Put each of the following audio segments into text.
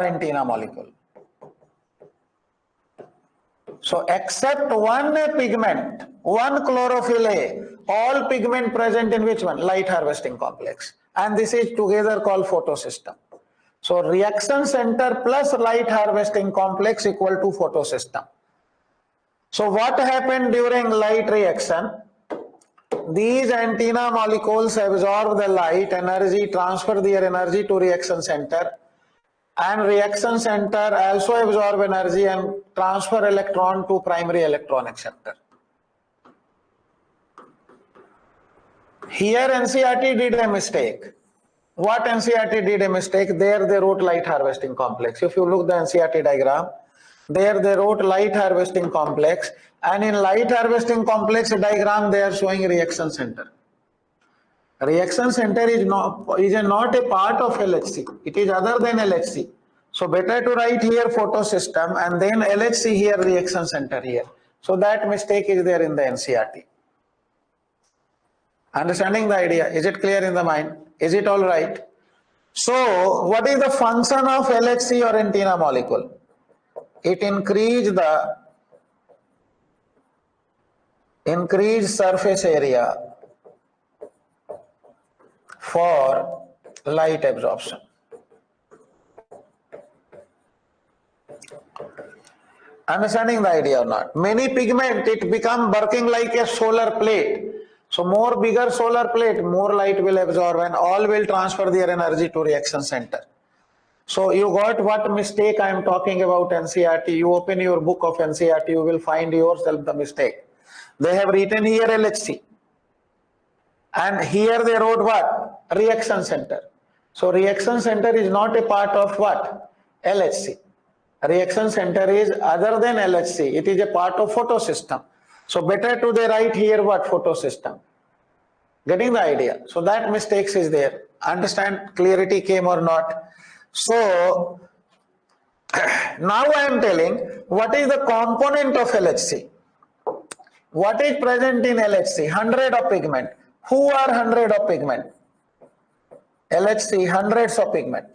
antenna molecule. So except one pigment, one chlorophyll A, all pigment present in which one? Light harvesting complex. And this is together called photosystem. So reaction center plus light harvesting complex equal to photosystem. So what happened during light reaction? These antenna molecules absorb the light energy, transfer their energy to reaction center, and reaction center also absorb energy and transfer electron to primary electron acceptor. Here NCERT did a mistake. What NCERT did a mistake? There they wrote light harvesting complex. If you look the NCERT diagram, there they wrote light harvesting complex, and in light harvesting complex diagram they are showing reaction center. Reaction center is not a part of LHC. It is other than LHC. So better to write here photosystem and then LHC here, reaction center here. So that mistake is there in the NCERT. Understanding the idea? Is it clear in the mind? Is it all right? So what is the function of LHC or antenna molecule? It increase surface area for light absorption. Understanding the idea or not? Many pigment, it become working like a solar plate. So more bigger solar plate, more light will absorb and all will transfer their energy to reaction center. So you got what mistake I am talking about NCERT. You open your book of NCERT, you will find yourself the mistake. They have written here LHC. And here they wrote what? Reaction center. So reaction center is not a part of what? LHC. Reaction center is other than LHC. It is a part of photosystem. So better to they write here what? Photosystem. Getting the idea? So that mistakes is there. Understand? Clarity came or not? So now I am telling what is the component of LHC. What is present in LHC? 100 of pigment. Who are 100 of pigment? LHC, hundreds of pigment.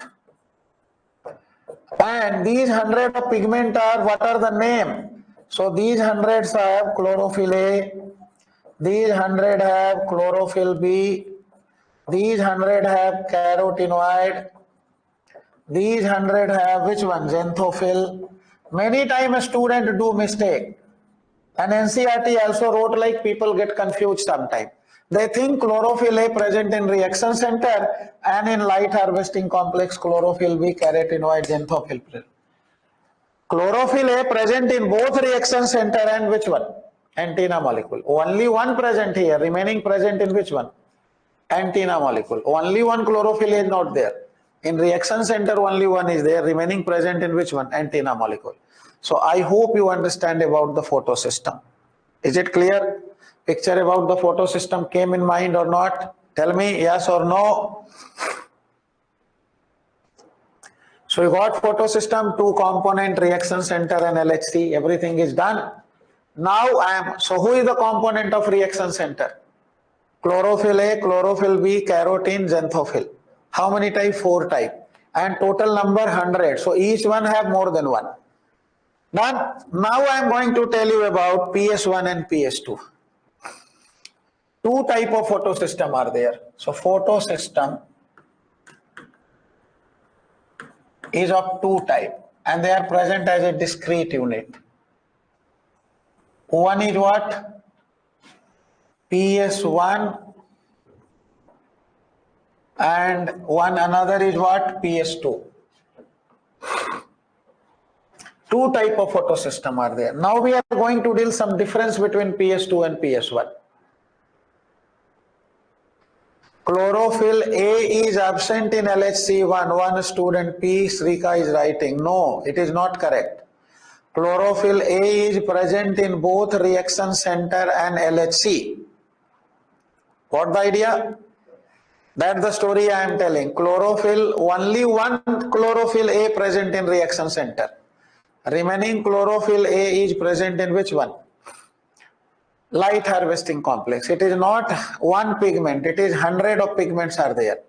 And these 100 of pigment are, what are the name? So these hundreds have chlorophyll A, these 100 have chlorophyll B, these 100 have carotenoid, these 100 have which one? Xanthophyll. Many times a student do mistake. And NCERT also wrote like people get confused sometimes. They think chlorophyll A present in reaction center and in light harvesting complex chlorophyll B, carotenoid, xanthophyll. Chlorophyll A present in both reaction center and which one? Antenna molecule. Only one present here, remaining present in which one? Antenna molecule. Only one chlorophyll is not there. In reaction center only one is there, remaining present in which one? Antenna molecule. So I hope you understand about the photosystem. Is it clear? Picture about the photosystem came in mind or not? Tell me yes or no. So you got photosystem, two component, reaction center and LHC, everything is done. Now so who is the component of reaction center? Chlorophyll A, chlorophyll B, carotene, xanthophyll. How many type? 4 type. And total number 100. So each one have more than one. Done. Now I am going to tell you about PS1 and PS2. Two type of photosystem are there. So photosystem is of two type and they are present as a discrete unit. One is what? PS1 and another is what? PS2. Two type of photosystem are there. Now we are going to deal some difference between PS2 and PS1. Chlorophyll A is absent in LHC1. One student P. Srika is writing. No, it is not correct. Chlorophyll A is present in both reaction center and LHC. What the idea? That's the story I am telling. Chlorophyll, only one chlorophyll A present in reaction center. Remaining chlorophyll A is present in which one? Light harvesting complex. It is not one pigment, it is 100 of pigments are there.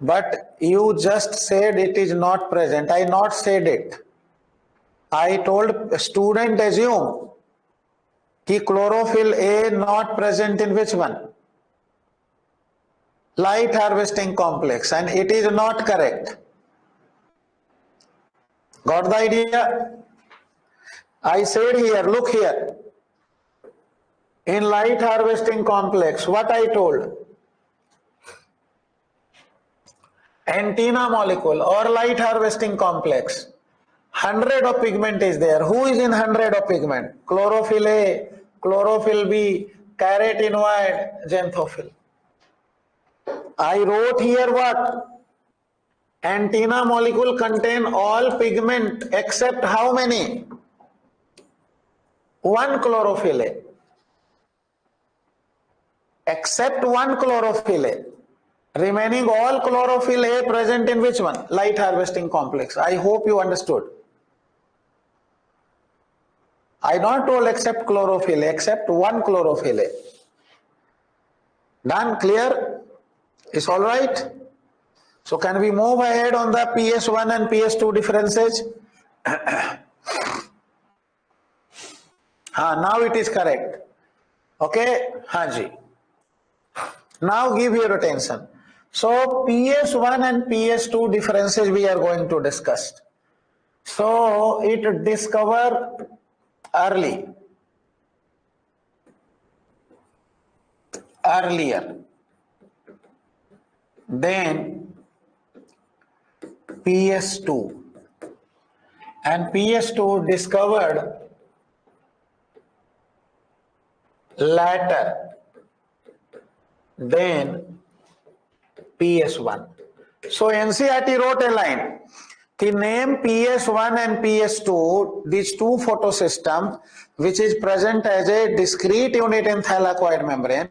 But you just said it is not present. I not said it. I told student assume कि chlorophyll A not present in which one? Light harvesting complex, and it is not correct. Got the idea? I said here, look here. In light harvesting complex, what I told? Antenna molecule or light harvesting complex. 100 of pigment is there. Who is in 100 of pigment? Chlorophyll A, chlorophyll B, carotenoid, xanthophyll. I wrote here what? Antenna molecule contain all pigment except how many? One chlorophyll A. Except one chlorophyll A. Remaining all chlorophyll A present in which one? Light harvesting complex. I hope you understood. I not told except chlorophyll, except one chlorophyll A. Done? Clear? Is all right? So can we move ahead on the PS1 and PS2 differences? Now it is correct. Okay? Haji. Now give your attention. So PS1 and PS2 differences we are going to discuss. So it discover earlier, then PS2, and PS2 discovered later than PS1. So NCERT wrote a line. The name PS1 and PS2, these two photosystem, which is present as a discrete unit in thylakoid membrane,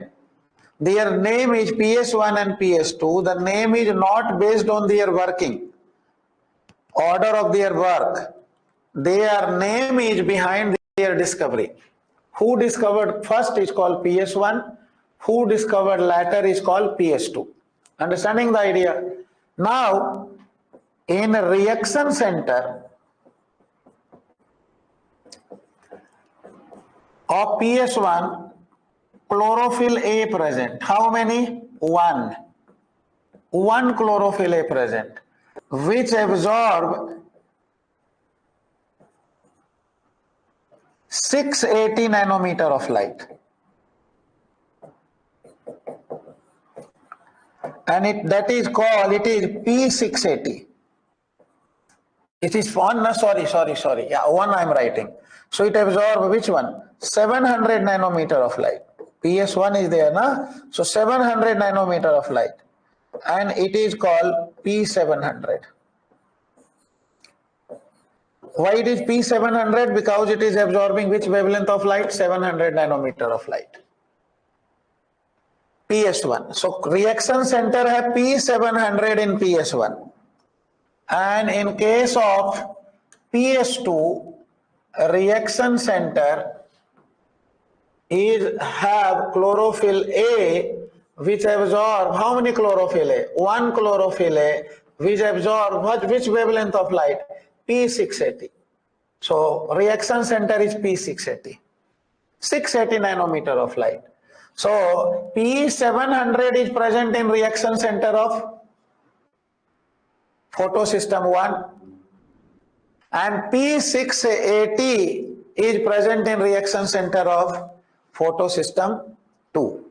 their name is PS1 and PS2. The name is not based on their working order of their work. Their name is behind their discovery. Who discovered first is called PS1. Who discovered later is called PS2. Understanding the idea? Now, in a reaction center of PS1, chlorophyll A present. How many? One. One chlorophyll A present, which absorb 680 nanometer of light. And that is called, it is P680. It is one, no, sorry. Yeah, one I am writing. So it absorbs which one? 700 nanometer of light. PS1 is there, na? So 700 nanometer of light. And it is called P700. Why it is P700? Because it is absorbing which wavelength of light? 700 nanometer of light. PS1. So reaction center have P700 in PS1. And in case of PS2, reaction center is have chlorophyll A, which absorb how many chlorophyll A? One chlorophyll A, which absorb which wavelength of light? P680. So reaction center is P680. 680 nanometer of light. So P700 is present in reaction center of photosystem 1, and P680 is present in reaction center of photosystem 2.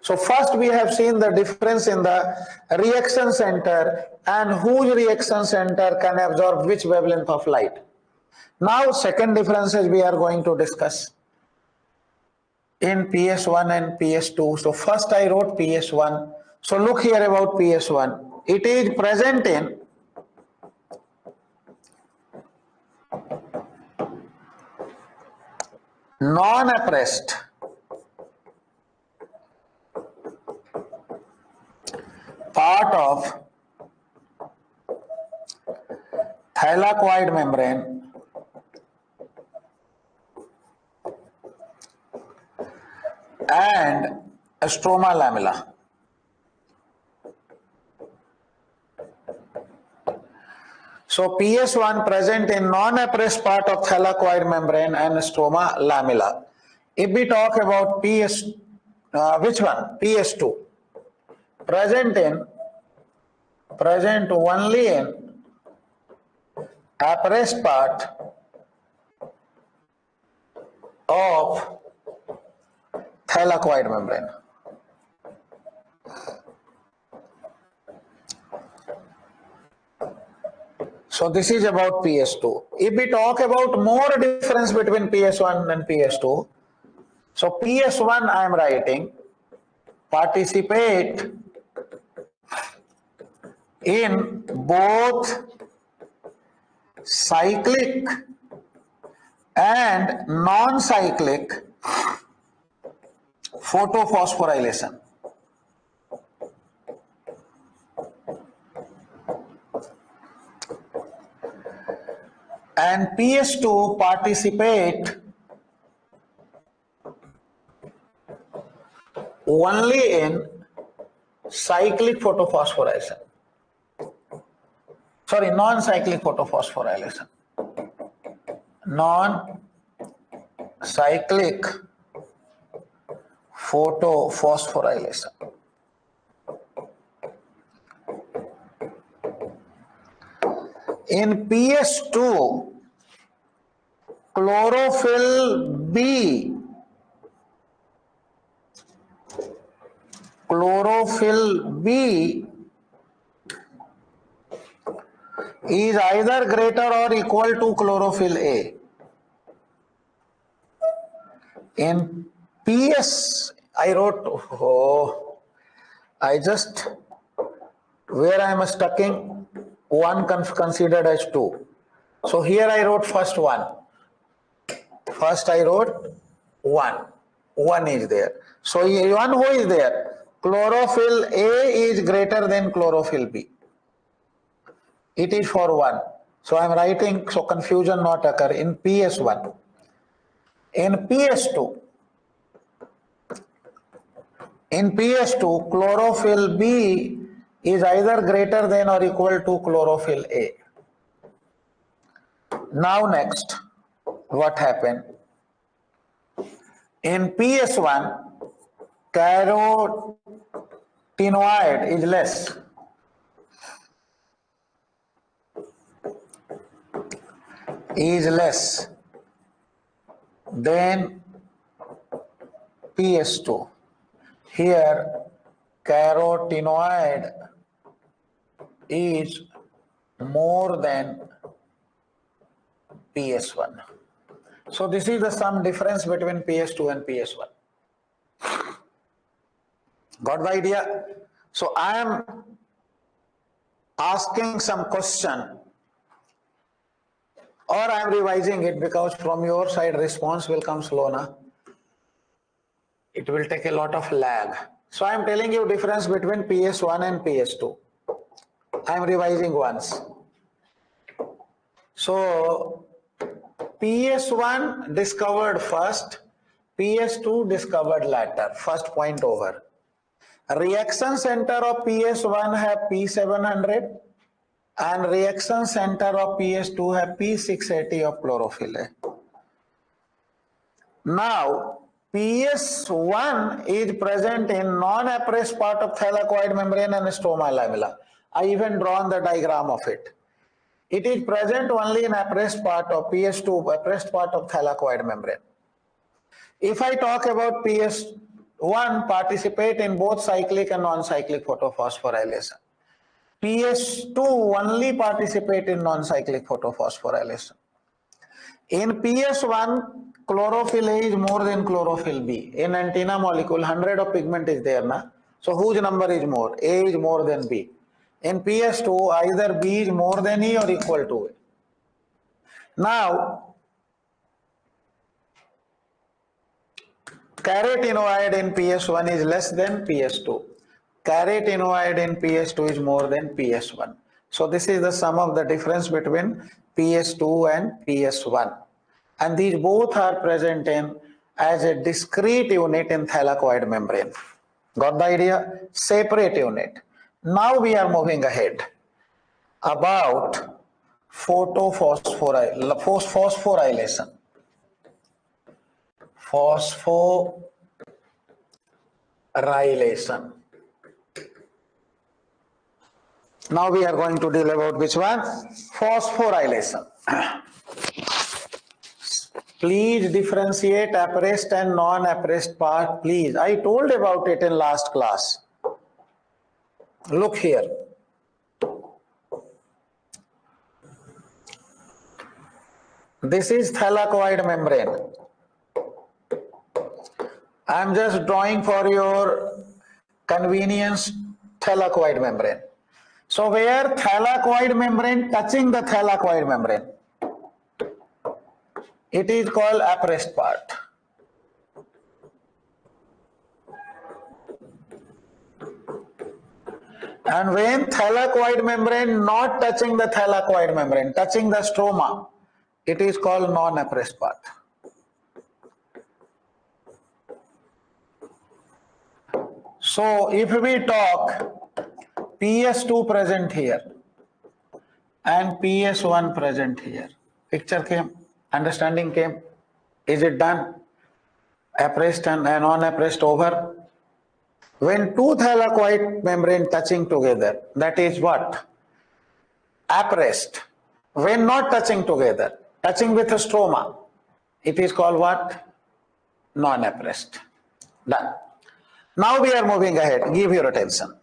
So first we have seen the difference in the reaction center and whose reaction center can absorb which wavelength of light. Now second differences we are going to discuss in PS1 and PS2. So first I wrote PS1. So look here about PS1. It is present in non-appressed part of thylakoid membrane and stroma lamella. So PS1 present in non-appressed part of thylakoid membrane and stroma lamella. If we talk about which one? PS2 present only in appressed part of thylakoid membrane. So this is about PS2. If we talk about more difference between PS1 and PS2, so PS1 I am writing participate in both cyclic and non-cyclic photophosphorylation. And PS2 participate only in cyclic photophosphorylation. Sorry, non-cyclic photophosphorylation. Non-cyclic photophosphorylation. In PS2, chlorophyll B is either greater or equal to chlorophyll A. In PS, I wrote, where I am stucking, one considered as 2. So here I wrote first 1. First I wrote 1. 1 is there. So 1 who is there? Chlorophyll A is greater than chlorophyll B. It is for 1. So I am writing so confusion not occur in PS1. In PS2, chlorophyll B is either greater than or equal to chlorophyll A. Now next, what happened? In PS1, carotenoid is less. Than PS2. Here, carotenoid is more than PS1. So this is the sum difference between PS2 and PS1. Got the idea? So I am asking some question, or I am revising it because from your side response will come slow na. It will take a lot of lag. So I am telling you difference between PS1 and PS2. I am revising once. So PS1 discovered first, PS2 discovered later. First point over. Reaction center of PS1 have P700 and reaction center of PS2 have P680 of chlorophyll A. Now, PS1 is present in non-appressed part of thylakoid membrane and stroma lamella. I even drawn the diagram of it. It is present only in appressed part of PS2, appressed part of thylakoid membrane. If I talk about PS1, participate in both cyclic and non-cyclic photophosphorylation. PS2 only participate in non-cyclic photophosphorylation. In PS1, chlorophyll A is more than chlorophyll B. In antenna molecule, 100 of pigment is there, na? So whose number is more? A is more than B. In PS2, either B is more than E or equal to A. Now, carotenoid in PS1 is less than PS2. Carotenoid in PS2 is more than PS1. So this is the sum of the difference between PS2 and PS1. And these both are present in as a discrete unit in thylakoid membrane. Got the idea? Separate unit. Now we are moving ahead about phosphorylation. Phosphorylation. Now we are going to deal about which one? Phosphorylation. Please differentiate appressed and non-appressed part, please. I told about it in last class. Look here. This is thylakoid membrane. I am just drawing for your convenience thylakoid membrane. So where thylakoid membrane touching the thylakoid membrane, it is called appressed part. And when thylakoid membrane not touching the thylakoid membrane, touching the stroma, it is called non-appressed part. So if we talk PS2 present here and PS1 present here, picture came, understanding came, is it done? Appressed and non-appressed over. When two thylakoid membrane touching together, that is what? Appressed. When not touching together, touching with a stroma, it is called what? Non-appressed. Done. Now we are moving ahead. Give your attention.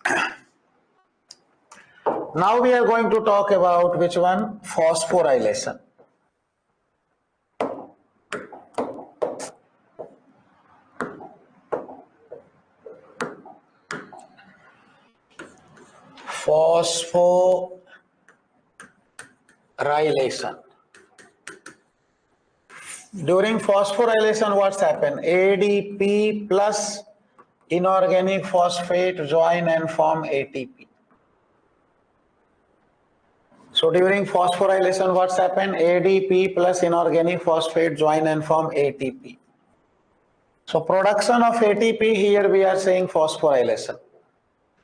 Now we are going to talk about which one? Phosphorylation. Phosphorylation. During phosphorylation, what's happened? ADP plus inorganic phosphate join and form ATP. So during phosphorylation, what's happened? ADP plus inorganic phosphate join and form ATP. So production of ATP, here we are saying phosphorylation.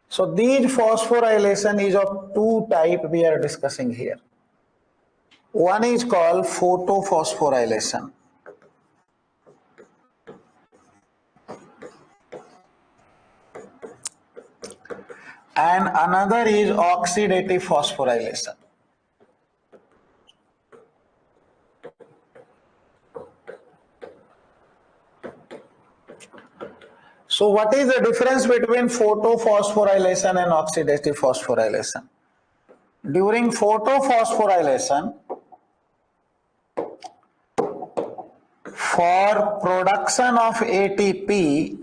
So these phosphorylation is of two types we are discussing here. One is called photophosphorylation. And another is oxidative phosphorylation. So what is the difference between photophosphorylation and oxidative phosphorylation? During photophosphorylation, for production of ATP,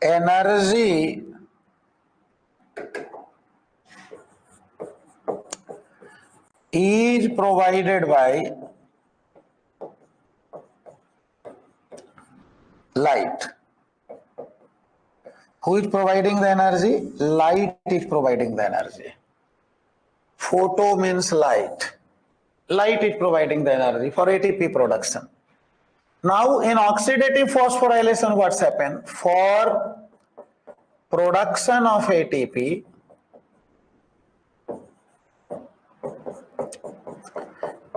energy is provided by light. Who is providing the energy? Light is providing the energy. Photo means light. Light is providing the energy for ATP production. Now in oxidative phosphorylation, what's happened? For production of ATP,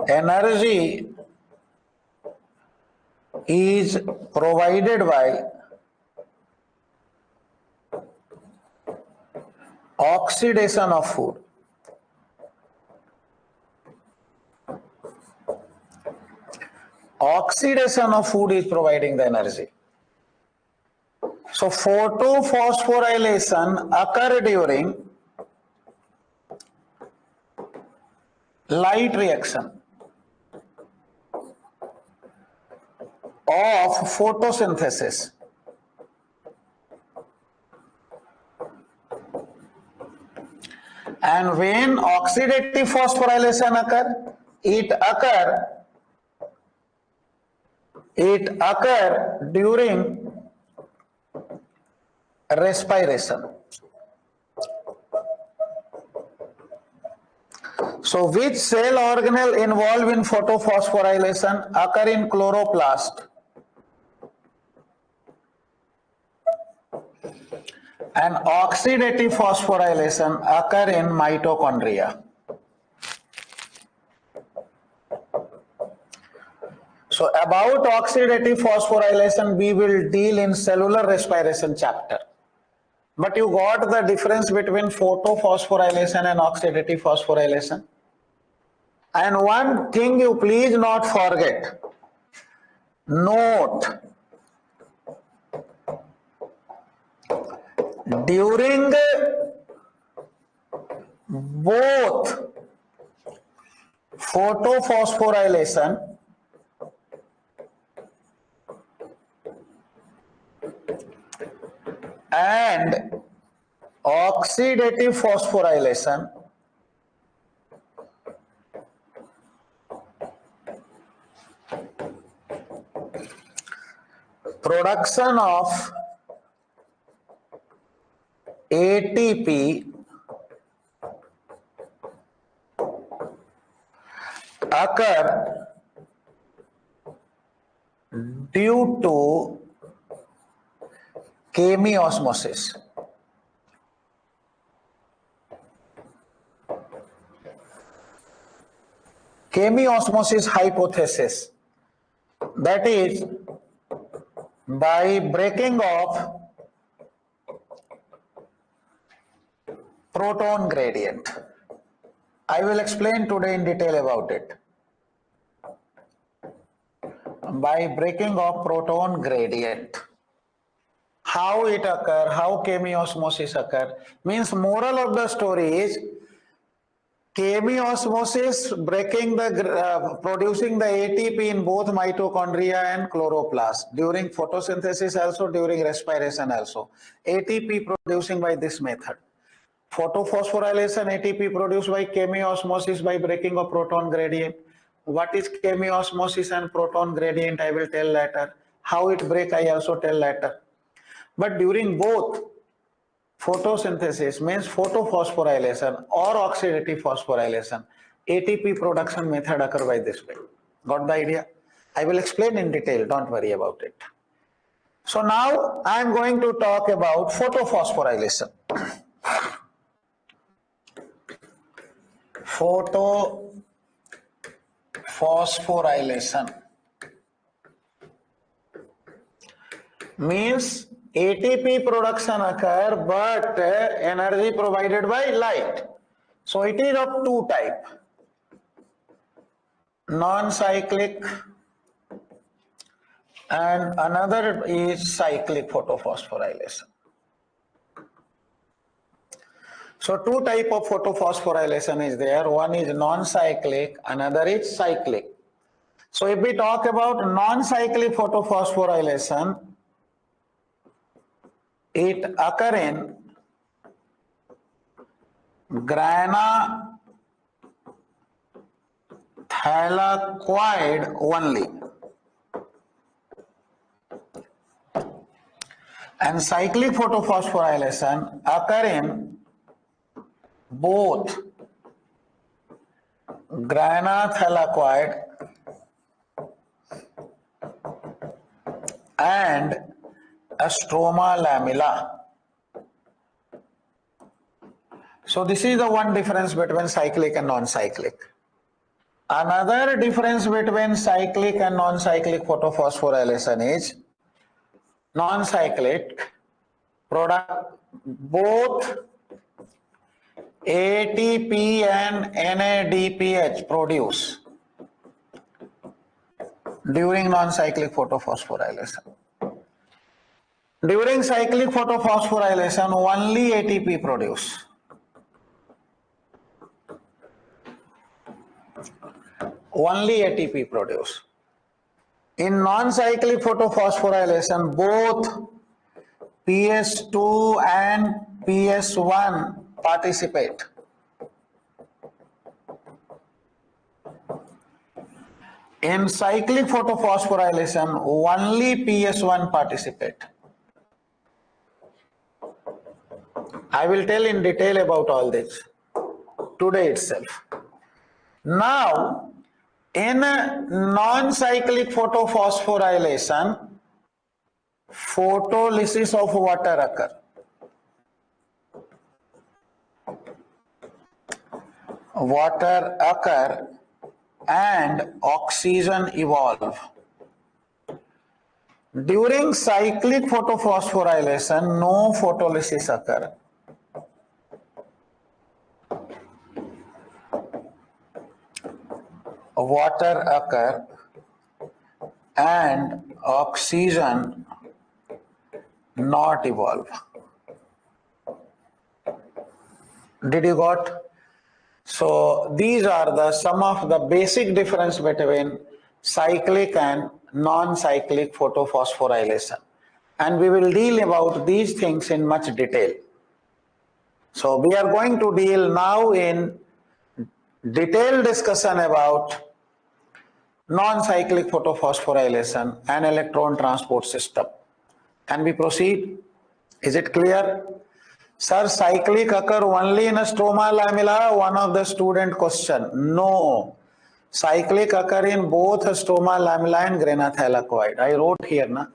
energy is provided by oxidation of food. Oxidation of food is providing the energy. So photophosphorylation occur during light reaction of photosynthesis. And when oxidative phosphorylation occur, it occur during respiration. So which cell organelle involved in photophosphorylation occur in chloroplast? and oxidative phosphorylation occur in mitochondria. So about oxidative phosphorylation we will deal in cellular respiration chapter. But you got the difference between photophosphorylation and oxidative phosphorylation. And one thing you please not forget, note, during both photophosphorylation and oxidative phosphorylation, production of ATP occur due to chemiosmosis. Chemiosmosis hypothesis, that is, by breaking of proton gradient. I will explain today in detail about it. By breaking of proton gradient. How it occur, how chemiosmosis occur, means moral of the story is chemiosmosis breaking the producing the ATP in both mitochondria and chloroplast during photosynthesis, also during respiration also. ATP producing by this method. Photophosphorylation, ATP produced by chemiosmosis by breaking of proton gradient. What is chemiosmosis and proton gradient I will tell later. How it break I also tell later. But during both photosynthesis means photophosphorylation or oxidative phosphorylation, ATP production method occur by this way. Got the idea? I will explain in detail, don't worry about it. So now I am going to talk about photophosphorylation. Photophosphorylation means ATP production occur but energy provided by light. So it is of two type, non-cyclic and another is cyclic photophosphorylation. So two type of photophosphorylation is there. One is non-cyclic, another is cyclic. So if we talk about non-cyclic photophosphorylation, it occur in grana thylakoid only, and cyclic photophosphorylation occur in both grana thylakoid and a stroma lamella. So this is the one difference between cyclic and non-cyclic. Another difference between cyclic and non-cyclic photophosphorylation is non-cyclic product both ATP and NADPH produce during non-cyclic photophosphorylation. During cyclic photophosphorylation, only ATP produce. Only ATP produce. In non-cyclic photophosphorylation, both PS2 and PS1 participate. In cyclic photophosphorylation, only PS1 participate. I will tell in detail about all this today itself. Now, in non-cyclic photophosphorylation, photolysis of water occur. water occur and oxygen evolve. During cyclic photophosphorylation, no photolysis occur. Water occur and oxygen not evolve. Did you got? So these are the some of the basic difference between cyclic and non-cyclic photophosphorylation, and we will deal about these things in much detail. So we are going to deal now in detailed discussion about non-cyclic photophosphorylation and electron transport system. Can we proceed? Is it clear? Sir, cyclic occur only in a stroma lamella? One of the student question. No. Cyclic occur in both stroma lamella and grana thylakoid. I wrote here, na?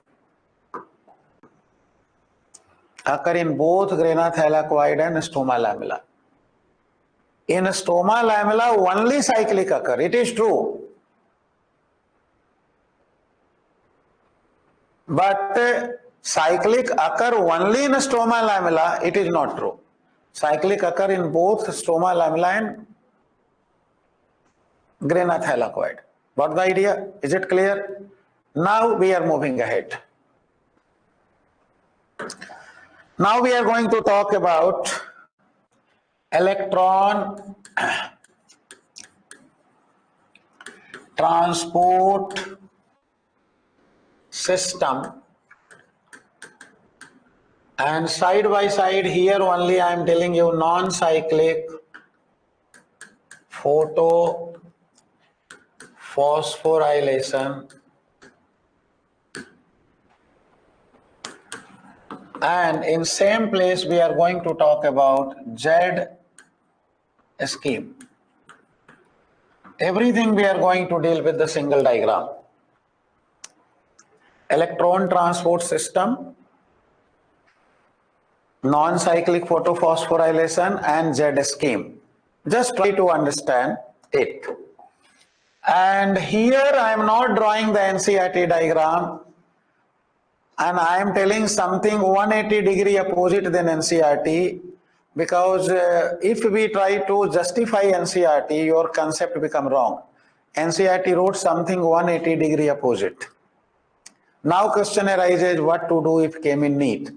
Occur in both grana thylakoid and stroma lamella. In stroma lamella, only cyclic occur. It is true. But cyclic occur only in stroma lamella, it is not true. Cyclic occur in both stroma lamella and grana thylakoid. Got the idea? Is it clear? Now we are moving ahead. Now we are going to talk about electron transport system, and side by side here only I am telling you non-cyclic photophosphorylation and in same place we are going to talk about Z scheme. Everything we are going to deal with the single diagram. Electron transport system, non-cyclic photophosphorylation and Z scheme. Just try to understand it. And here I am not drawing the NCERT diagram and I am telling something 180 degree opposite than NCERT, because if we try to justify NCERT, your concept become wrong. NCERT wrote something 180 degree opposite. Now question arises what to do if came in NEET.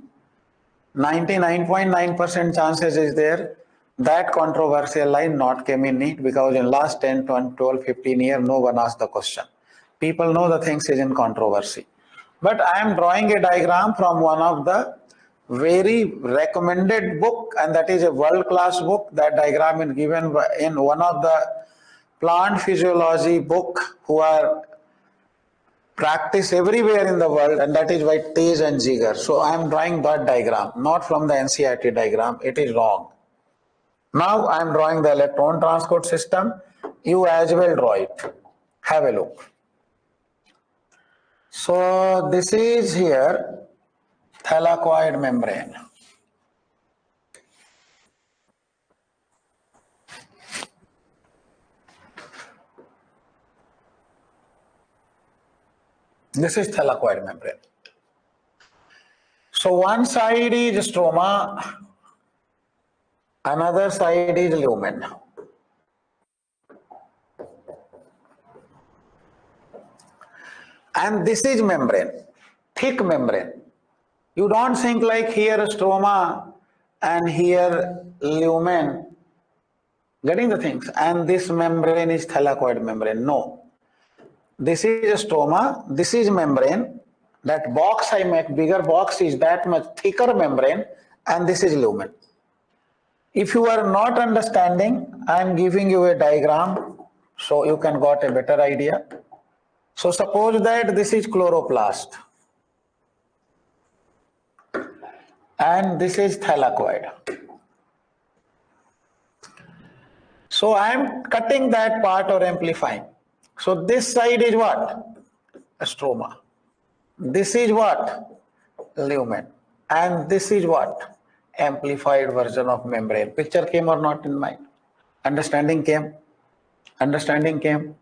99.9% chances is there that controversial line not came in NEET, because in last 10, 12, 15 years no one asked the question. People know the things is in controversy. But I am drawing a diagram from one of the very recommended book, and that is a world-class book. That diagram is given in one of the plant physiology book who are practice everywhere in the world, and that is by Tej and Jigar. So I am drawing that diagram, not from the NCERT diagram. It is wrong. Now I am drawing the electron transport system. You as well draw it. Have a look. So this is here thylakoid membrane. This is thylakoid membrane. So one side is stroma, another side is lumen. And this is membrane, thick membrane. You don't think like here stroma and here lumen, getting the things, and this membrane is thylakoid membrane. No. This is stroma, this is membrane. That box I make, bigger box is that much thicker membrane, and this is lumen. If you are not understanding, I am giving you a diagram so you can got a better idea. So suppose that this is chloroplast and this is thylakoid. So I am cutting that part or amplifying. So this side is what? A stroma. This is what? Lumen. And this is what? Amplified version of membrane. Picture came or not in mind? Understanding came,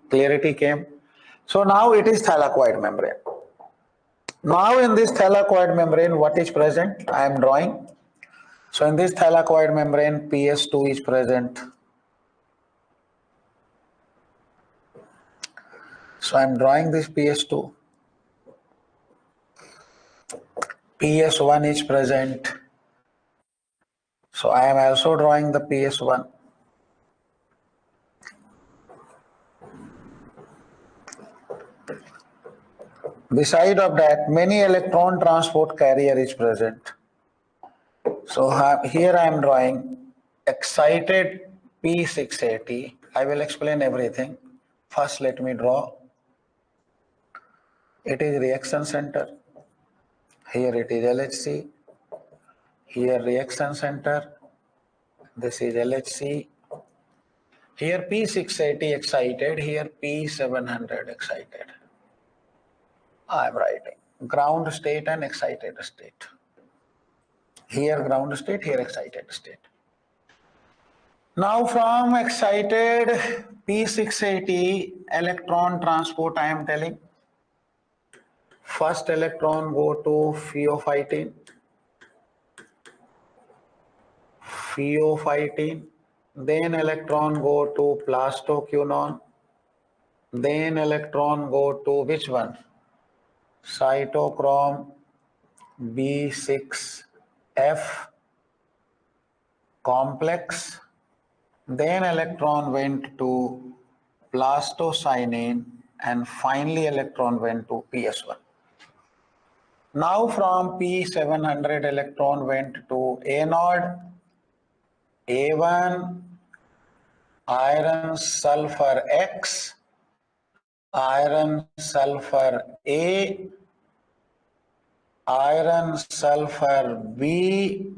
clarity came. So now it is thylakoid membrane. Now in this thylakoid membrane, what is present? I am drawing. So in this thylakoid membrane, PS2 is present. So I am drawing this PS2. PS1 is present. So I am also drawing the PS1. Beside of that, many electron transport carrier is present. So here I am drawing excited P680. I will explain everything. First let me draw. It is reaction center. Here it is LHC. Here reaction center. This is LHC. Here P680 excited. Here P700 excited. I am writing ground state and excited state. Here ground state, here excited state. Now from excited P680 electron transport I am telling. First electron go to pheophytin. Then electron go to plastoquinone. Then electron go to which one? Cytochrome B6F complex. Then electron went to plastocyanine and finally electron went to PS1. Now from P700 electron went to anode, A1, iron sulfur X, iron sulfur A, iron sulfur B,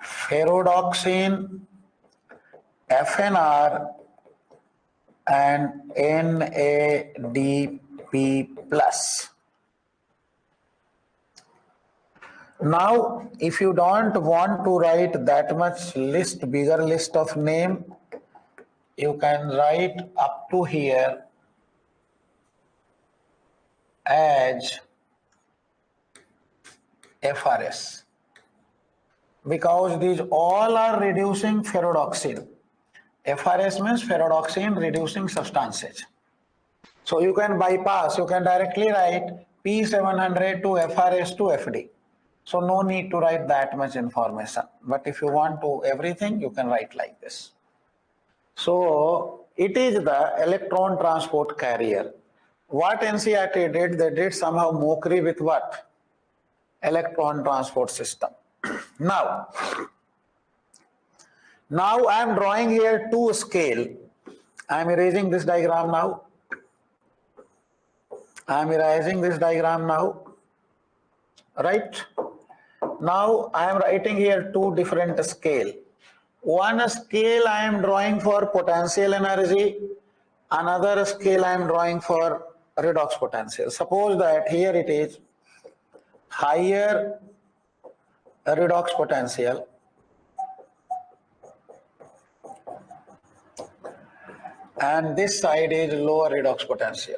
ferrodoxin, FNR and NADP plus. Now, if you don't want to write that much bigger list of name, you can write up to here as FRS. Because these all are reducing ferrodoxin. FRS means ferrodoxin reducing substances. So you can bypass, you can directly write P700 to FRS to FD. So no need to write that much information. But if you want to everything, you can write like this. So it is the electron transport carrier. What NCERT did, they did somehow mockery with what? Electron transport system. Now I am drawing here two scale. I am erasing this diagram now. Right? Now I am writing here two different scale. One scale I am drawing for potential energy. Another scale I am drawing for redox potential. Suppose that here it is higher redox potential and this side is lower redox potential.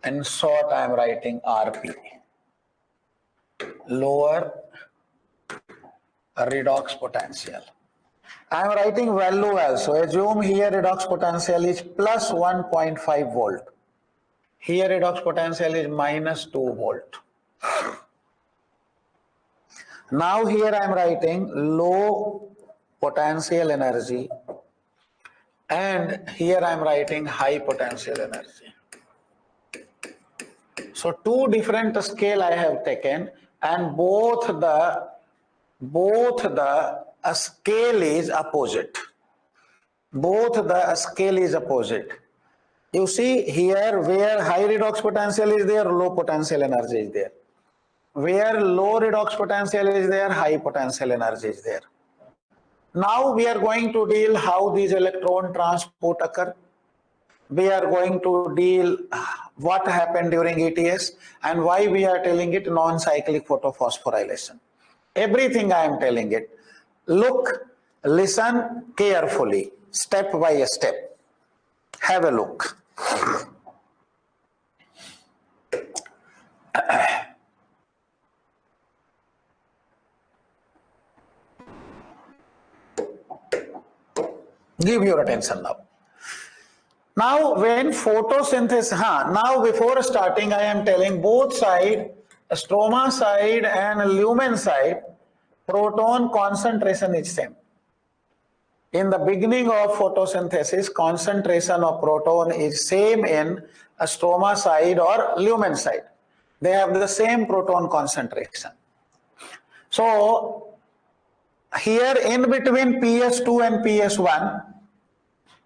In short, I am writing RP, lower redox potential. I am writing value also. Assume here redox potential is plus 1.5 volt. Here redox potential is minus 2 volt. Now here I am writing low potential energy and here I am writing high potential energy. So two different scale I have taken and both the scale is opposite. You see here where high redox potential is there, low potential energy is there. Where low redox potential is there, high potential energy is there. Now we are going to deal how these electron transport occur. We are going to deal what happened during ETS and why we are telling it non-cyclic photophosphorylation. Everything I am telling it. Look, listen carefully, step by step. Have a look. Give your attention now. Now when photosynthesis, now before starting I am telling both side, stroma side and lumen side, proton concentration is same. In the beginning of photosynthesis, concentration of proton is same in a stroma side or lumen side. They have the same proton concentration. So here in between PS2 and PS1,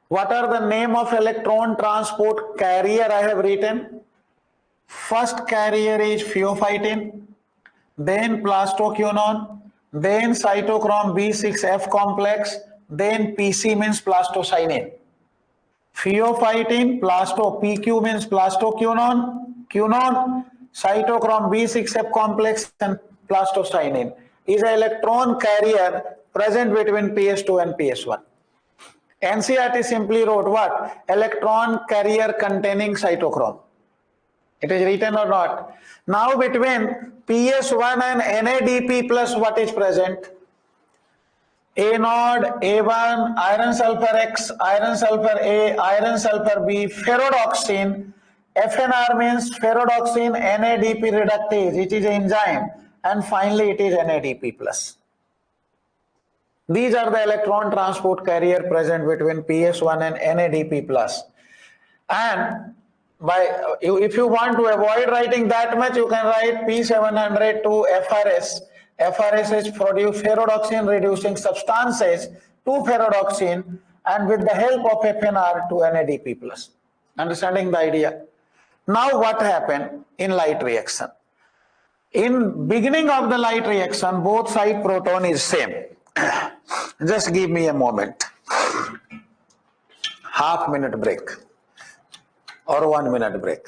what are the name of electron transport carrier I have written? First carrier is pheophytin, then plastoquinone, then cytochrome B6F complex, then PC means plastocyanin. Pheophytin, PQ means plastoquinone, quinone, cytochrome B6F complex and plastocyanin is an electron carrier present between PS2 and PS1. NCERT simply wrote what? Electron carrier containing cytochrome. It is written or not? Now between PS1 and NADP plus what is present? A node, A1, iron sulfur X, iron sulfur A, iron sulfur B, ferrodoxin. FNR means ferrodoxin NADP reductase, it is an enzyme, and finally it is NADP plus. These are the electron transport carrier present between PS1 and NADP plus. And if you want to avoid writing that much, you can write P700 to FRS. FRS is produce ferrodoxin reducing substances to ferrodoxin, and with the help of FNR to NADP plus. Understanding the idea? Now what happened in light reaction? In beginning of the light reaction, both side proton is same. Just give me a moment. Half minute break or 1 minute break.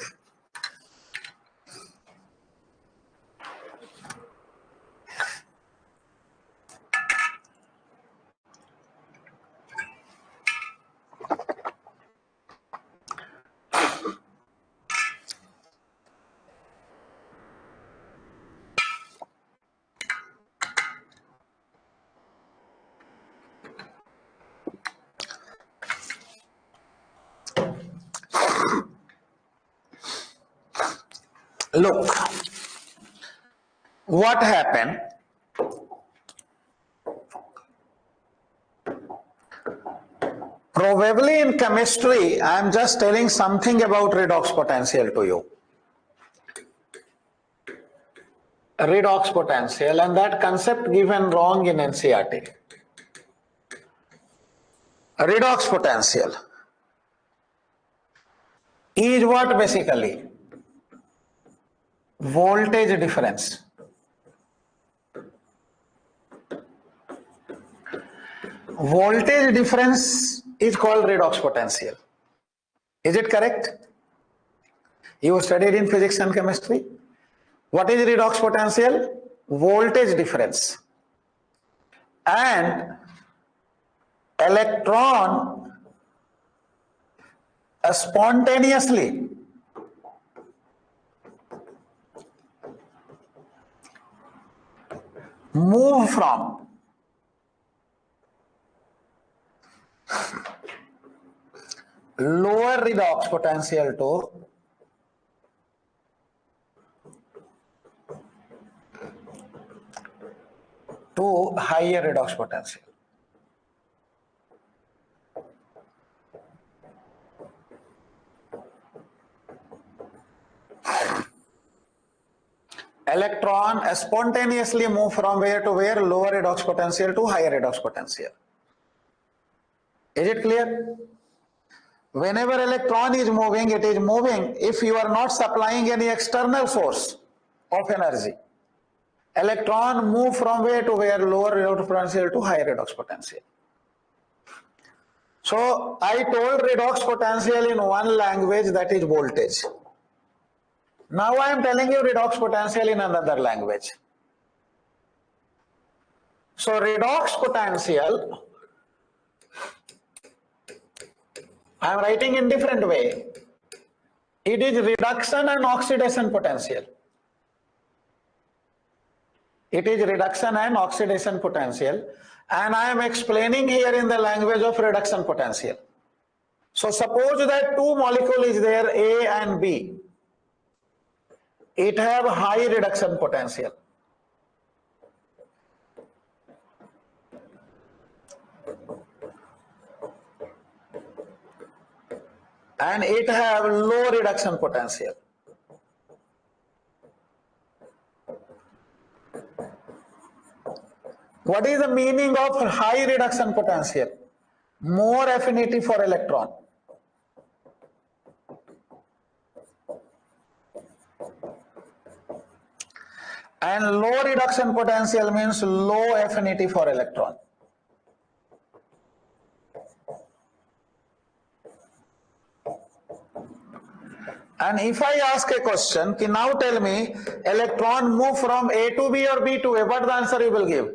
Look, what happened? Probably in chemistry, I am just telling something about redox potential to you. Redox potential, and that concept given wrong in NCERT. Redox potential is what basically? Voltage difference. Voltage difference is called redox potential. Is it correct? You studied in physics and chemistry. What is redox potential? Voltage difference. And electron spontaneously move from lower redox potential to higher redox potential. Electron spontaneously move from where to where? Lower redox potential to higher redox potential. Is it clear? Whenever electron is moving, it is moving if you are not supplying any external source of energy. Electron move from where to where? Lower redox potential to higher redox potential. So I told redox potential in one language, that is voltage. Now I am telling you redox potential in another language. So redox potential, I am writing in different way. It is reduction and oxidation potential. It is reduction and oxidation potential, and I am explaining here in the language of reduction potential. So suppose that two molecule is there, A and B. It have high reduction potential. And it have low reduction potential. What is the meaning of high reduction potential? More affinity for electron. And low reduction potential means low affinity for electron. And if I ask a question, now tell me, electron move from A to B or B to A, what the answer you will give?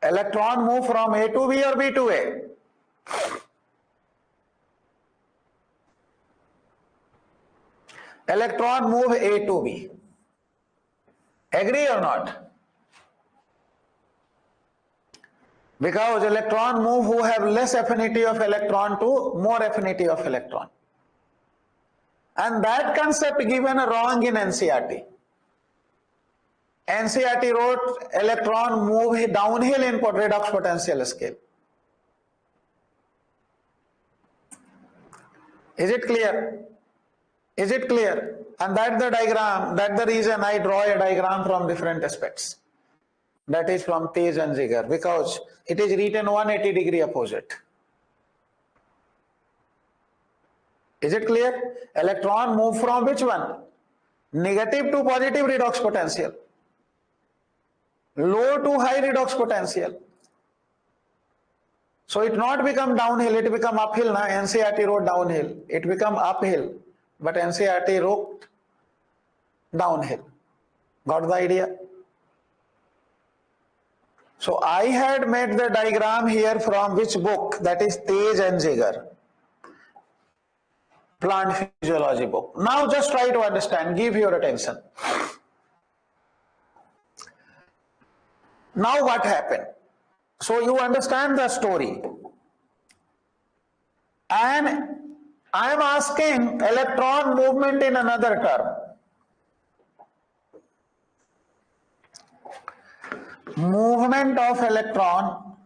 Electron move from A to B or B to A? Electron move A to B. Agree or not? Because electron move who have less affinity of electron to more affinity of electron. And that concept given wrong in NCERT. NCERT wrote electron move downhill in redox potential scale. Is it clear? Is it clear? And that's the diagram, that's the reason I draw a diagram from different aspects. That is from Tej and Ziegler, because it is written 180-degree opposite. Is it clear? Electron move from which one? Negative to positive redox potential. Low to high redox potential. So it not become downhill, it become uphill. Now NCERT wrote downhill. It become uphill, but NCERT wrote downhill. Got the idea? So I had made the diagram here from which book? That is Tej and Ziegler. Plant physiology book. Now just try to understand, give your attention. Now what happened? So you understand the story. And I am asking electron movement in another term. Movement of electron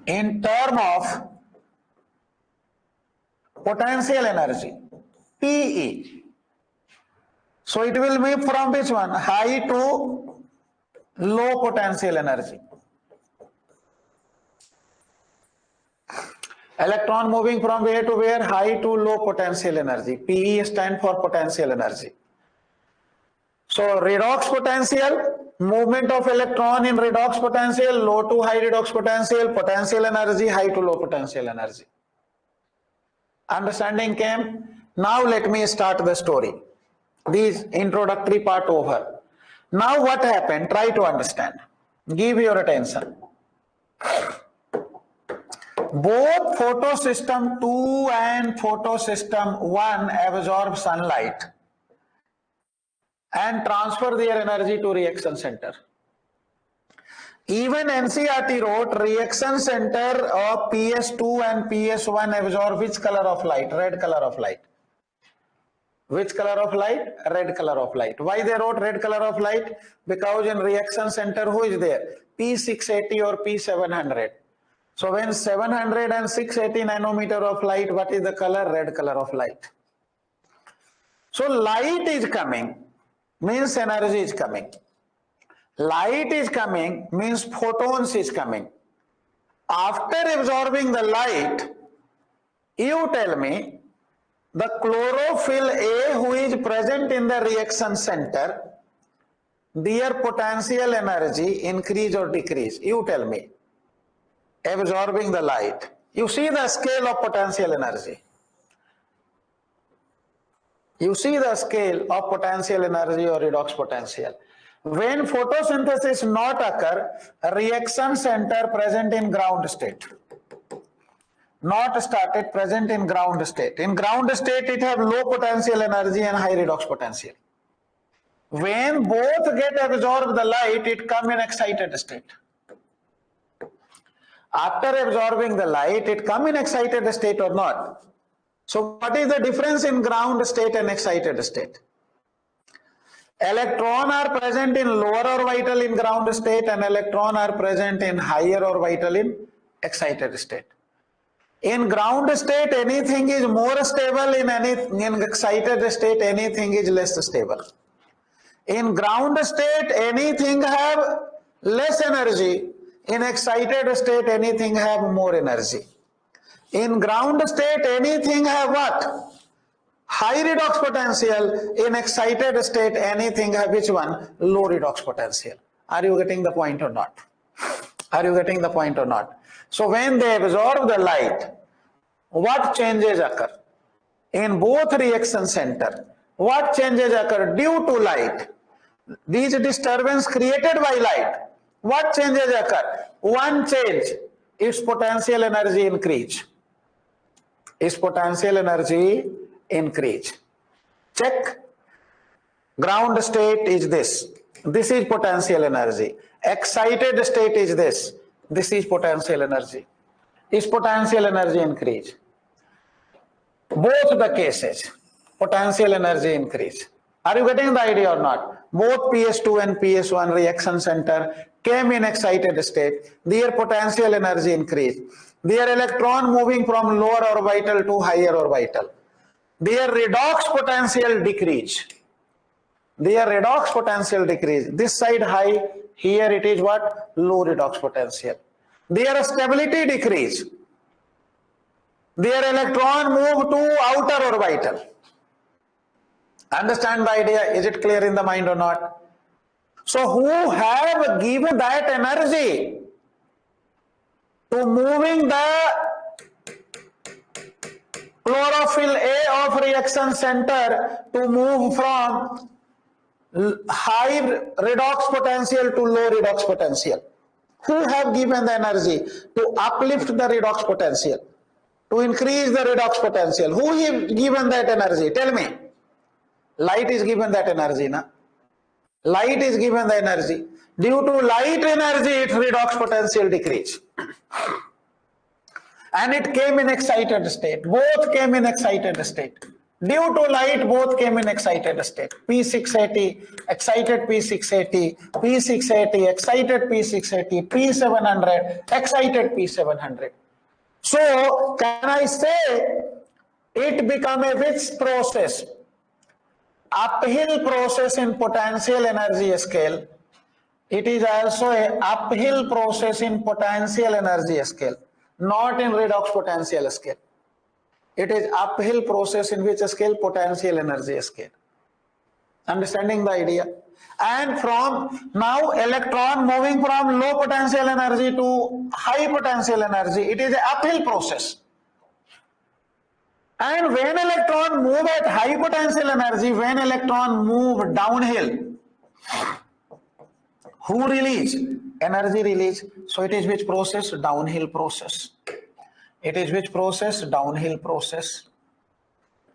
in term of potential energy, PE. So it will move from which one? High to low potential energy. Electron moving from where to where? High to low potential energy. PE stand for potential energy. So redox potential, movement of electron in redox potential, low to high redox potential energy, high to low potential energy. Understanding came? Now let me start the story. This introductory part over. Now what happened? Try to understand. Give your attention. Both photosystem 2 and photosystem 1 absorb sunlight and transfer their energy to reaction center. Even NCERT wrote reaction center of PS2 and PS1 absorb which color of light? Red color of light. Which color of light? Red color of light. Why they wrote red color of light? Because in reaction center who is there? P680 or P700. So when 700 and 680 nanometer of light, what is the color? Red color of light. So light is coming, means energy is coming. Light is coming, means photons is coming. After absorbing the light, you tell me, the chlorophyll A who is present in the reaction center, their potential energy increase or decrease? You tell me. Absorbing the light. You see the scale of potential energy. You see the scale of potential energy or redox potential. When photosynthesis not occur, reaction center present in ground state. Not started, present in ground state. In ground state, it have low potential energy and high redox potential. When both get absorbed the light, it come in excited state. After absorbing the light, it come in excited state or not. So what is the difference in ground state and excited state? Electron are present in lower orbital in ground state and electron are present in higher orbital in excited state. In ground state, anything is more stable, in excited state, anything is less stable. In ground state, anything have less energy. In excited state, anything have more energy. In ground state, anything have what? High redox potential. In excited state, anything have which one? Low redox potential. Are you getting the point or not? Are you getting the point or not? So when they absorb the light, what changes occur? In both reaction center, what changes occur due to light? These disturbance created by light, what changes occur? One change, its potential energy increase. Its potential energy increase. Check. Ground state is this. This is potential energy. Excited state is this. This is potential energy. Its potential energy increase. Both the cases, potential energy increase. Are you getting the idea or not? Both PS2 and PS1 reaction center came in excited state. Their potential energy increased. Their electron moving from lower orbital to higher orbital. Their redox potential decrease. Their redox potential decrease. This side high, here it is what? Low redox potential. Their stability decrease. Their electron move to outer orbital. Understand the idea? Is it clear in the mind or not? So who have given that energy to moving the chlorophyll A of reaction center to move from high redox potential to low redox potential? Who have given the energy to uplift the redox potential, to increase the redox potential? Who have given that energy? Tell me. Light is given that energy, na? Light is given the energy. Due to light energy, its redox potential decrease. And it came in excited state. Both came in excited state. Due to light, both came in excited state. P680, excited P680, P680, excited P680, P700, excited P700. So, can I say it become a which process? Uphill process in potential energy scale. It is also a uphill process in potential energy scale, not in redox potential scale. It is uphill process in which scale? Potential energy scale. Understanding the idea? And from now electron moving from low potential energy to high potential energy, it is an uphill process. And when electron move at high potential energy, when electron move downhill, who release? Energy release. So it is which process? Downhill process. It is which process? Downhill process.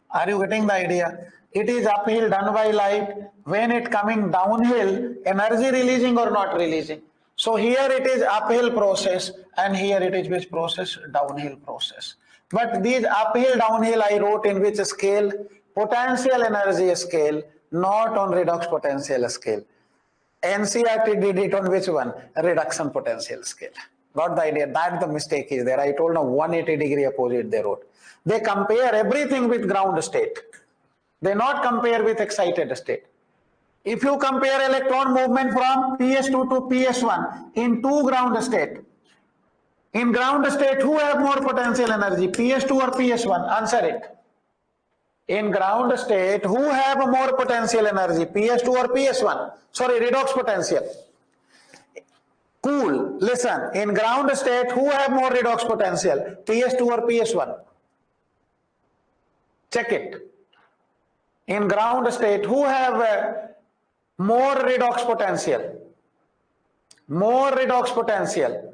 Are you getting the idea? It is uphill done by light. When it coming downhill, energy releasing or not releasing? So here it is uphill process and here it is which process? Downhill process. But these uphill, downhill I wrote in which scale? Potential energy scale, not on redox potential scale. NCERT did it on which one? Reduction potential scale. Got the idea? That the mistake is there. I told them 180-degree opposite they wrote. They compare everything with ground state. They not compare with excited state. If you compare electron movement from PS2 to PS1 in two ground state, in ground state, who have more potential energy, PS2 or PS1? Answer it. In ground state, who have more potential energy, PS2 or PS1? Sorry, redox potential. Cool. Listen, in ground state, who have more redox potential, PS2 or PS1? Check it. in ground state, who have more redox potential? More redox potential.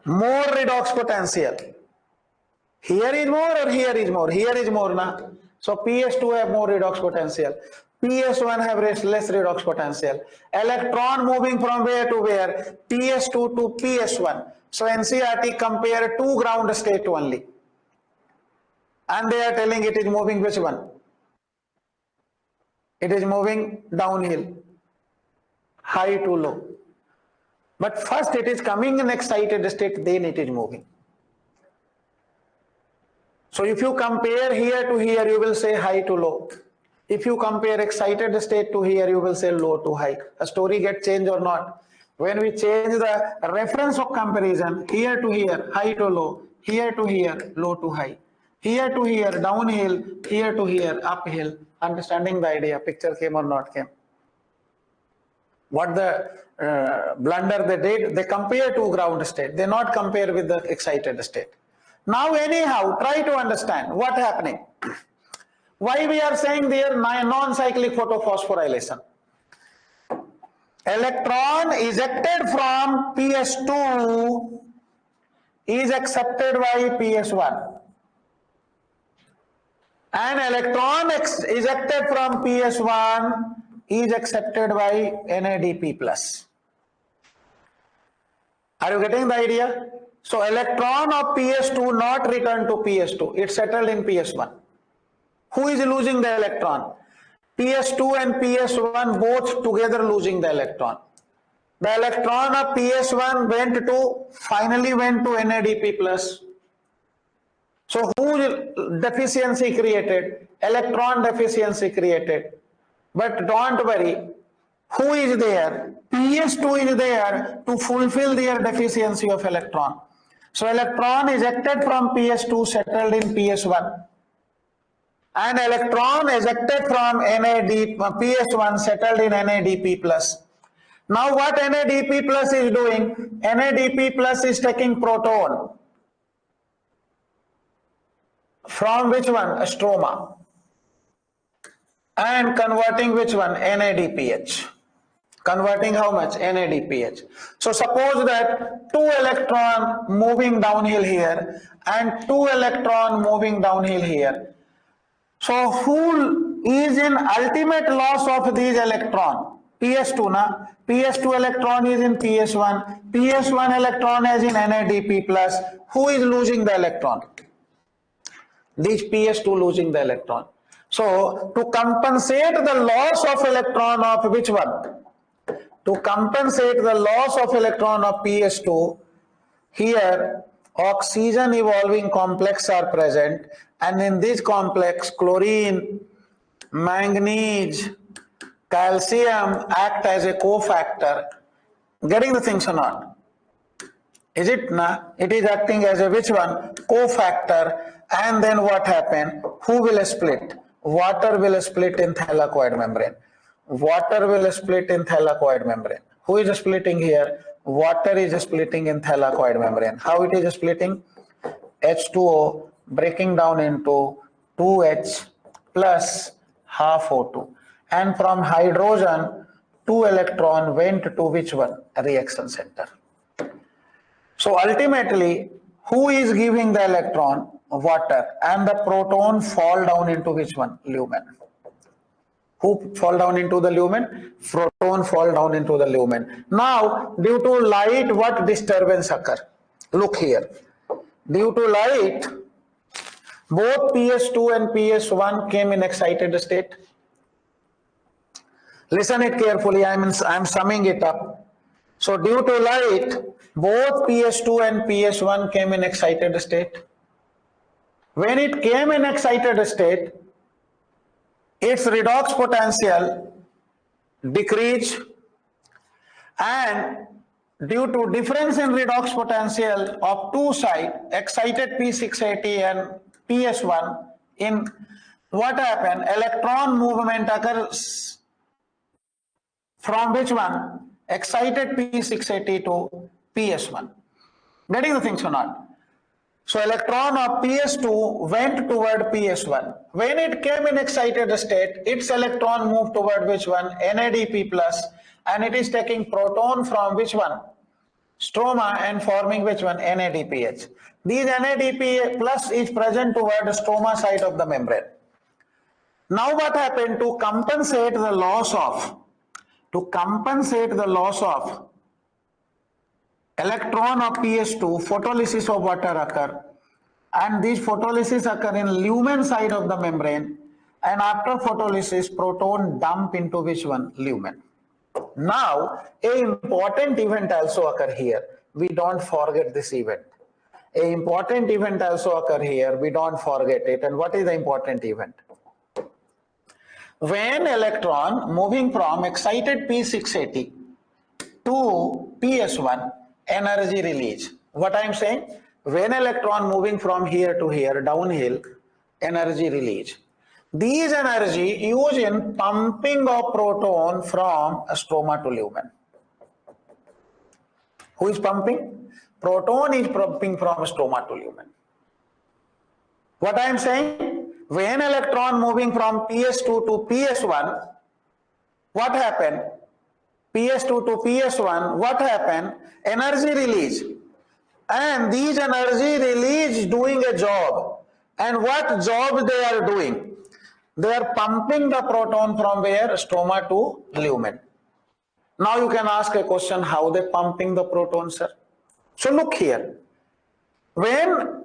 More redox potential. Here is more or here is more? Here is more, na? So PS2 have more redox potential. PS1 have less redox potential. Electron moving from where to where? PS2 to PS1. So NCERT compare two ground state only. And they are telling it is moving which one? It is moving downhill, high to low. But first it is coming in excited state, then it is moving. So if you compare here to here, you will say high to low. If you compare excited state to here, you will say low to high. A story gets changed or not? When we change the reference of comparison, here to here, high to low, here to here, low to high, here to here, downhill, here to here, uphill. Understanding the idea? Picture came or not came? What the blunder they did, they compare two ground state. They not compare with the excited state. Now anyhow, try to understand what happening. Why we are saying there non-cyclic photophosphorylation. Electron ejected from PS2 is accepted by PS1. And electron ejected from PS1 is accepted by NADP+. Are you getting the idea? So electron of PS2 not returned to PS2. It settled in PS1. Who is losing the electron? PS2 and PS1 both together losing the electron. The electron of PS1 finally went to NADP+. So who deficiency created? Electron deficiency created. But don't worry, who is there? PS2 is there to fulfill their deficiency of electron. So electron ejected from PS2 settled in PS1. And electron ejected from PS1 settled in NADP+. Now what NADP+ is doing? NADP+ is taking proton. From which one? A stroma. And converting which one? NADPH. Converting how much? NADPH. So suppose that two electron moving downhill here and two electron moving downhill here. So who is in ultimate loss of these electron? PS2 na? PS2 electron is in PS1. PS1 electron is in NADP+. Who is losing the electron? These PS2 losing the electron. So to compensate the loss of electron of which one? To compensate the loss of electron of PS2, here oxygen evolving complex are present, and in this complex chlorine, manganese, calcium act as a cofactor. Getting the things or not? Is it na? It is acting as a which one? Cofactor. And then what happened? Who will split? Water will split in thylakoid membrane. Water will split in thylakoid membrane. Who is splitting here? Water is splitting in thylakoid membrane. How it is splitting? H2O breaking down into 2H plus half O2. And from hydrogen, 2 electron went to which one? A reaction center. So ultimately, who is giving the electron? Water. And the proton fall down into which one? Lumen. Who fall down into the lumen? Proton fall down into the lumen. Now, due to light, what disturbance occur? Look here. Due to light, both PS2 and PS1 came in excited state. Listen it carefully, I'm summing it up. So due to light, both PS2 and PS1 came in excited state. When it came in excited state, its redox potential decreased, and due to difference in redox potential of two sides, excited P680 and PS1, in what happened? Electron movement occurs from which one? Excited P680 to PS1. Getting the things or not? So electron of PS2 went toward PS1. When it came in excited state, its electron moved toward which one? NADP plus, and it is taking proton from which one? Stroma, and forming which one? NADPH. These NADP plus is present toward the stroma side of the membrane. Now what happened to compensate the loss of electron of PS2, photolysis of water occur, and these photolysis occur in lumen side of the membrane, and after photolysis proton dump into which one? Lumen. Now a important event also occur here. We don't forget this event. A important event also occur here. We don't forget it. And what is the important event? When electron moving from excited P680 to PS1, energy release. What I am saying? When electron moving from here to here, downhill, energy release. These energy used in pumping of proton from stroma to lumen. Who is pumping? Proton is pumping from stroma to lumen. What I am saying? When electron moving from PS2 to PS1, what happened? PS2 to PS1, what happened? Energy release. And these energy release doing a job. And what job they are doing? They are pumping the proton from where? Stroma to lumen. Now you can ask a question, how they pumping the proton, sir? So look here. When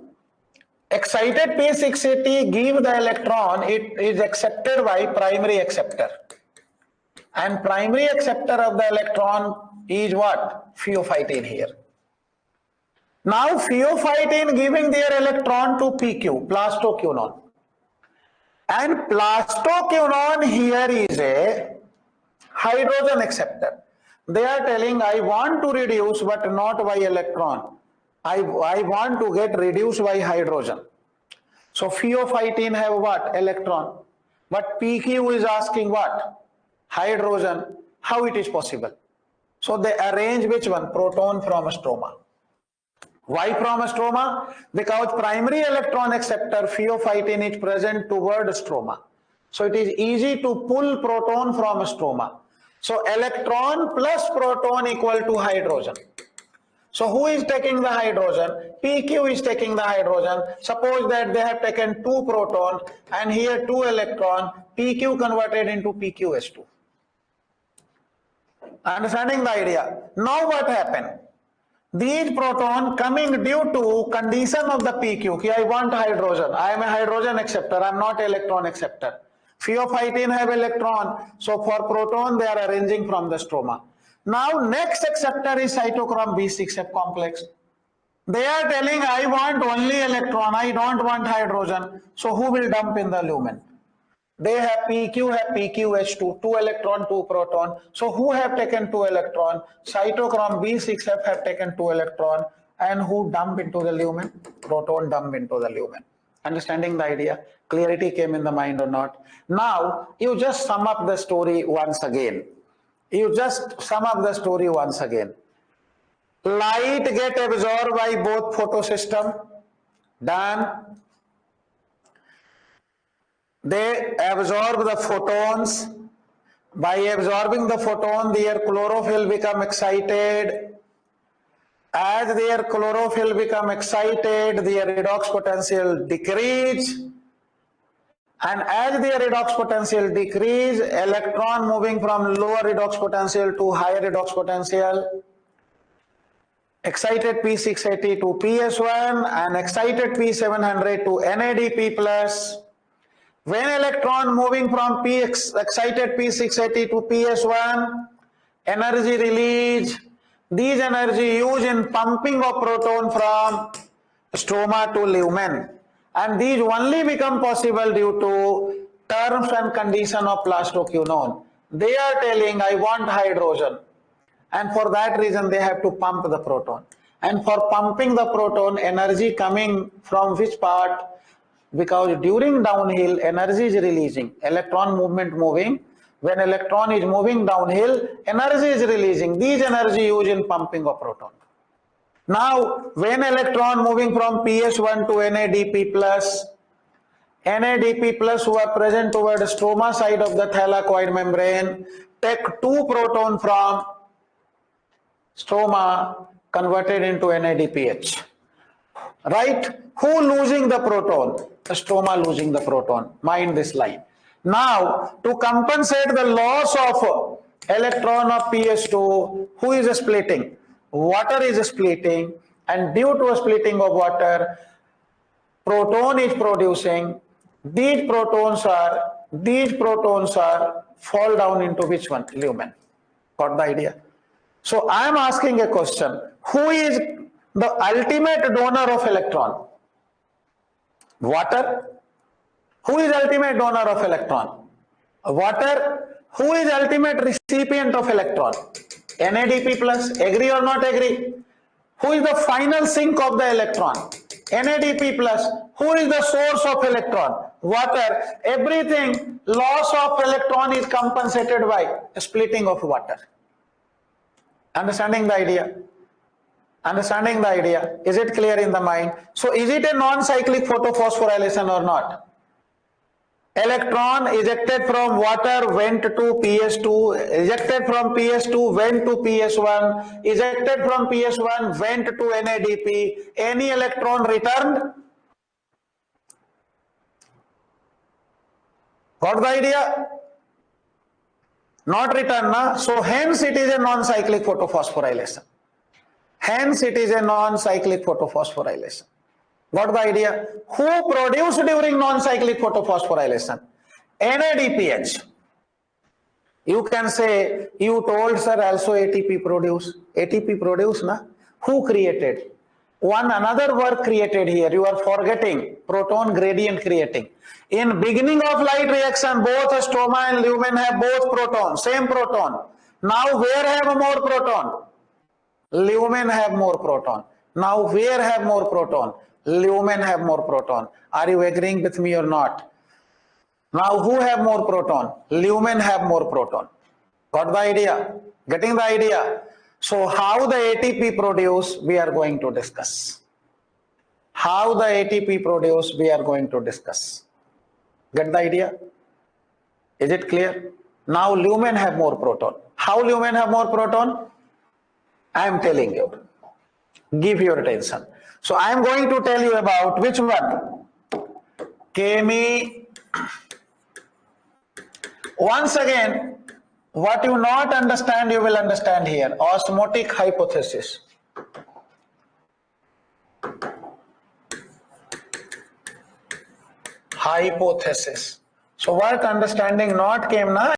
excited P680 give the electron, it is accepted by primary acceptor. And primary acceptor of the electron is what? Pheophytene here. Now pheophytene giving their electron to PQ, plastoquinone. And plastoquinone here is a hydrogen acceptor. They are telling, I want to reduce but not by electron. I want to get reduced by hydrogen. So pheophytene have what? Electron. But PQ is asking what? Hydrogen. How it is possible? So they arrange which one? Proton from stroma. Why from stroma? Because primary electron acceptor pheophytene is present toward stroma. So it is easy to pull proton from stroma. So electron plus proton equal to hydrogen. So who is taking the hydrogen? PQ is taking the hydrogen. Suppose that they have taken 2 proton and here 2 electron, PQ converted into PQS2. Understanding the idea? Now what happened? These proton coming due to condition of the PQ, I want hydrogen. I am a hydrogen acceptor, I am not electron acceptor. Pheophytene have electron, so for proton they are arranging from the stroma. Now next acceptor is cytochrome B6F complex. They are telling, I want only electron, I don't want hydrogen. So who will dump in the lumen? They have PQH2, 2 electron, 2 proton. So who have taken 2 electron? Cytochrome B6F have taken 2 electron. And who dump into the lumen? Proton dump into the lumen. Understanding the idea? Clarity came in the mind or not? Now, you just sum up the story once again. Light get absorbed by both photosystem. Done. They absorb the photons. By absorbing the photon, their chlorophyll become excited. As their chlorophyll become excited, their redox potential decrease. And as their redox potential decrease, electron moving from lower redox potential to higher redox potential. Excited P680 to PS1 and excited P700 to NADP plus. When electron moving from excited P680 to PS1, energy release. These energy used in pumping of proton from stroma to lumen. And these only become possible due to terms and condition of plastoquinone. They are telling, I want hydrogen. And for that reason, they have to pump the proton. And for pumping the proton, energy coming from which part? Because during downhill, energy is releasing, electron movement moving. When electron is moving downhill, energy is releasing. These energy used in pumping of proton. Now, when electron moving from PS1 to NADP plus who are present toward the stroma side of the thylakoid membrane take 2 proton from stroma converted into NADPH. Right? Who losing the proton? The stroma losing the proton. Mind this line. Now, to compensate the loss of electron of PS2, who is splitting? Water is splitting, and due to a splitting of water, proton is producing. These protons are fall down into which one? Lumen. Got the idea? So I am asking a question. Who is the ultimate donor of electron? Water. Who is ultimate donor of electron? Water. Who is ultimate recipient of electron? NADP plus. Agree or not agree? Who is the final sink of the electron? NADP plus. Who is the source of electron? Water. Everything, loss of electron is compensated by splitting of water. Understanding the idea? Understanding the idea? Is it clear in the mind? So is it a non-cyclic photophosphorylation or not? Electron ejected from water went to PS2, ejected from PS2 went to PS1, ejected from PS1 went to NADP. Any electron returned? Got the idea? Not returned, na? So hence it is a non-cyclic photophosphorylation. Hence it is a non-cyclic photophosphorylation. Got the idea? Who produced during non-cyclic photophosphorylation? NADPH. You can say, you told sir also ATP produce. ATP produce, na? Who created? Another work created here. You are forgetting proton gradient creating. In beginning of light reaction, both stroma and lumen have both proton, same proton. Now where have more proton? Lumen have more proton. Now where have more proton? Lumen have more proton. Are you agreeing with me or not? Now who have more proton? Lumen have more proton. Got the idea? Getting the idea? So how the ATP produce, we are going to discuss. How the ATP produce, we are going to discuss. Get the idea? Is it clear? Now lumen have more proton. How lumen have more proton? I am telling you. Give your attention. So I am going to tell you about which one? Chemi. Once again, what you not understand, you will understand here. Osmotic hypothesis. Hypothesis. So what understanding not came na?